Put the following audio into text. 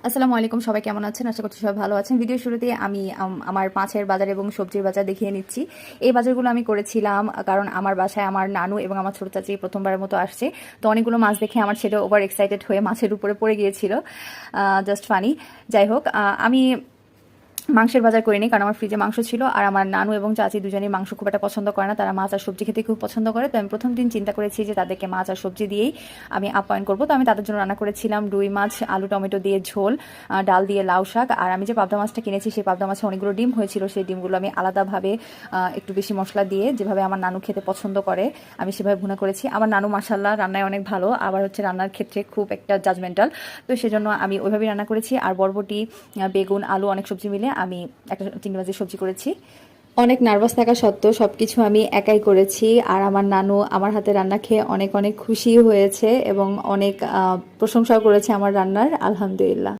আসসালামু আলাইকুম, সবাই কেমন আছেন? আশা করছি সবাই ভালো আছেন। ভিডিও শুরুতে আমি আমার মাছের বাজার এবং সবজির বাজার দেখিয়ে নিচ্ছি। এই বাজারগুলো আমি করেছিলাম কারণ আমার বাসায় আমার নানু এবং আমার ছোট চাচি প্রথমবারের মতো আসছে। তো অনেকগুলো মাছ দেখে আমার ছেলে ওভার এক্সাইটেড হয়ে মাছের উপরে পড়ে গিয়েছিল। Just funny. যাই হোক, আমি মাংসের বাজার করিনি কারণ আমার ফ্রিজে মাংস ছিল, আর আমার নানু এবং চাচি দুজনেই মাংস খুব একটা পছন্দ করে না, তারা মাছ আর সবজি খেতে খুব পছন্দ করে। তো আমি প্রথম দিন চিন্তা করেছি যে তাদেরকে মাছ আর সবজি দিয়েই আমি আপ্যায়ন করবো। তো আমি তাদের জন্য রান্না করেছিলাম রুই মাছ, আলু টমেটো দিয়ে ঝোল, ডাল দিয়ে লাউ শাক। আর আমি যে পাবদা মাছটা কিনেছি সেই পাবদা মাছে অনেকগুলো ডিম হয়েছিল, সেই ডিমগুলো আমি আলাদাভাবে একটু বেশি মশলা দিয়ে, যেভাবে আমার নানু খেতে পছন্দ করে, আমি সেভাবে ভুনা করেছি। আমার নানু মাশাল্লাহ রান্নায় অনেক ভালো, আবার হচ্ছে রান্নার ক্ষেত্রে খুব একটা জাজমেন্টাল। তো সেজন্য আমি ওইভাবেই রান্না করেছি। আর বরবটি, বেগুন, আলু, অনেক সবজি মিলে আমি একটা চিংড়ি মাছের সবজি করেছি। অনেক নার্ভাস থাকা সত্ত্বেও সবকিছু আমি একাই করেছি। আর আমার নানু আমার হাতে রান্না খেয়ে অনেক অনেক খুশি হয়েছে এবং অনেক প্রশংসাও করেছে আমার রান্নার। আলহামদুলিল্লাহ।